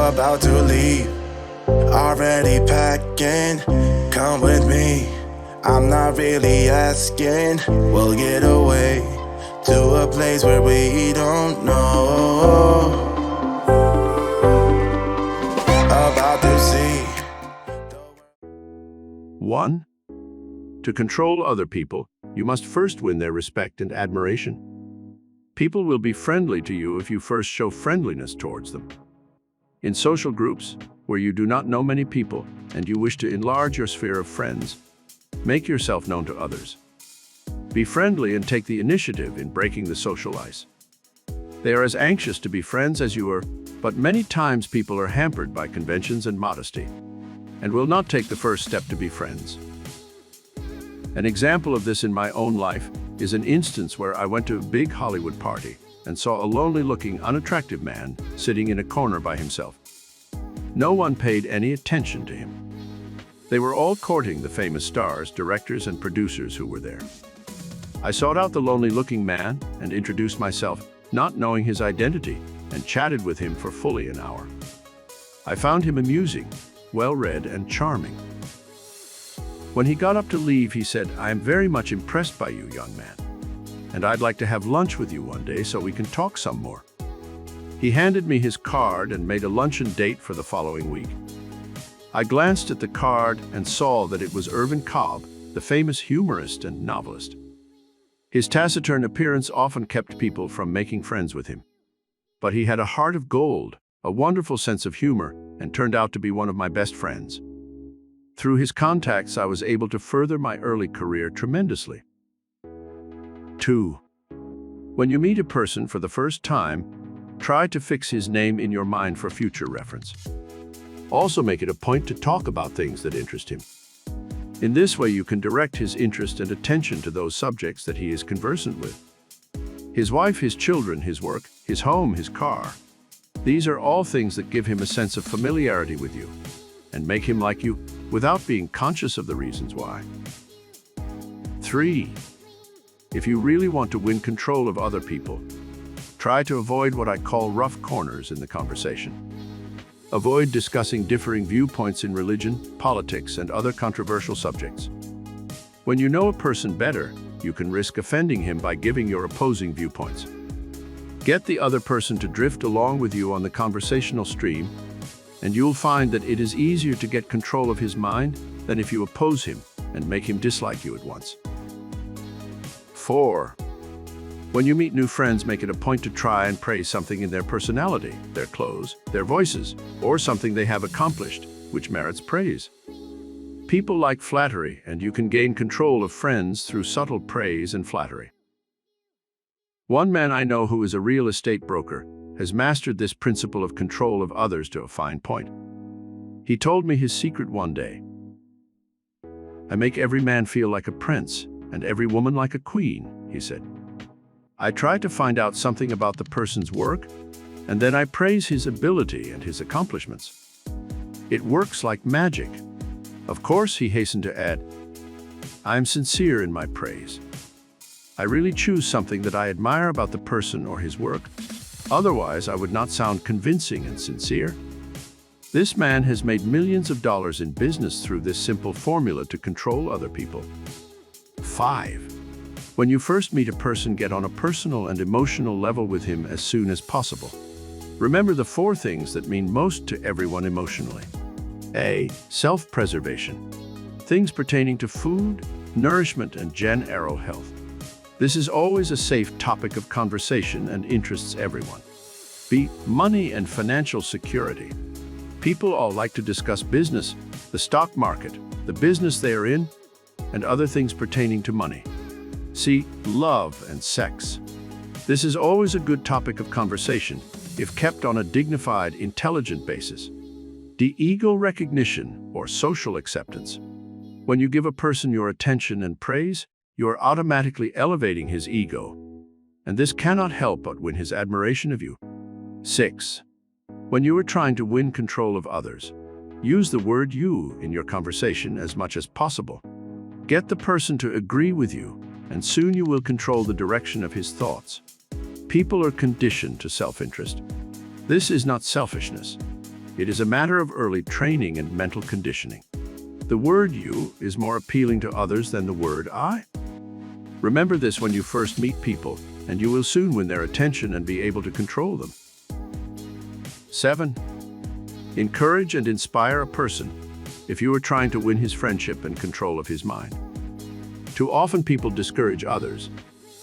about to leave, already packing. Come with me, I'm not really asking. We'll get away to a place where we don't know. About to see. 1. To control other people, you must first win their respect and admiration. People will be friendly to you if you first show friendliness towards them. In social groups, where you do not know many people and you wish to enlarge your sphere of friends, make yourself known to others. Be friendly and take the initiative in breaking the social ice. They are as anxious to be friends as you are, but many times people are hampered by conventions and modesty, and will not take the first step to be friends. An example of this in my own life is an instance where I went to a big Hollywood party and saw a lonely-looking, unattractive man sitting in a corner by himself. No one paid any attention to him. They were all courting the famous stars, directors, and producers who were there. I sought out the lonely-looking man and introduced myself, not knowing his identity, and chatted with him for fully an hour. I found him amusing, well-read, and charming. When he got up to leave, he said, "I am very much impressed by you, young man, and I'd like to have lunch with you one day so we can talk some more." He handed me his card and made a luncheon date for the following week. I glanced at the card and saw that it was Irvin Cobb, the famous humorist and novelist. His taciturn appearance often kept people from making friends with him. But he had a heart of gold, a wonderful sense of humor, and turned out to be one of my best friends. Through his contacts, I was able to further my early career tremendously. 2. When you meet a person for the first time, try to fix his name in your mind for future reference. Also make it a point to talk about things that interest him. In this way, you can direct his interest and attention to those subjects that he is conversant with. His wife, his children, his work, his home, his car. These are all things that give him a sense of familiarity with you and make him like you without being conscious of the reasons why. 3. If you really want to win control of other people, try to avoid what I call rough corners in the conversation. Avoid discussing differing viewpoints in religion, politics, and other controversial subjects. When you know a person better, you can risk offending him by giving your opposing viewpoints. Get the other person to drift along with you on the conversational stream, and you'll find that it is easier to get control of his mind than if you oppose him and make him dislike you at once. 4. When you meet new friends, make it a point to try and praise something in their personality, their clothes, their voices, or something they have accomplished, which merits praise. People like flattery, and you can gain control of friends through subtle praise and flattery. One man I know who is a real estate broker has mastered this principle of control of others to a fine point. He told me his secret one day. "I make every man feel like a prince and every woman like a queen," he said. "I try to find out something about the person's work, and then I praise his ability and his accomplishments. It works like magic." Of course, he hastened to add, "I am sincere in my praise. I really choose something that I admire about the person or his work. Otherwise, I would not sound convincing and sincere." This man has made millions of dollars in business through this simple formula to control other people. 5. When you first meet a person, get on a personal and emotional level with him as soon as possible. Remember the 4 things that mean most to everyone emotionally. A. Self-preservation. Things pertaining to food, nourishment, and general health. This is always a safe topic of conversation and interests everyone. B. Money and financial security. People all like to discuss business, the stock market, the business they are in, and other things pertaining to money. C. Love and sex. This is always a good topic of conversation if kept on a dignified, intelligent basis. D. Ego recognition or social acceptance. When you give a person your attention and praise, you are automatically elevating his ego, and this cannot help but win his admiration of you. 6. When you are trying to win control of others, use the word "you" in your conversation as much as possible. Get the person to agree with you, and soon you will control the direction of his thoughts. People are conditioned to self-interest. This is not selfishness. It is a matter of early training and mental conditioning. The word you is more appealing to others than the word I. Remember this when you first meet people, and you will soon win their attention and be able to control them. 7. Encourage and inspire a person if you are trying to win his friendship and control of his mind. Too often people discourage others,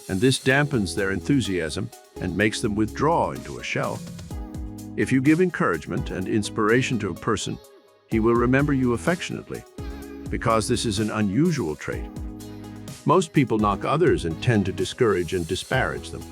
and this dampens their enthusiasm and makes them withdraw into a shell. If you give encouragement and inspiration to a person, he will remember you affectionately, because this is an unusual trait. Most people knock others and tend to discourage and disparage them.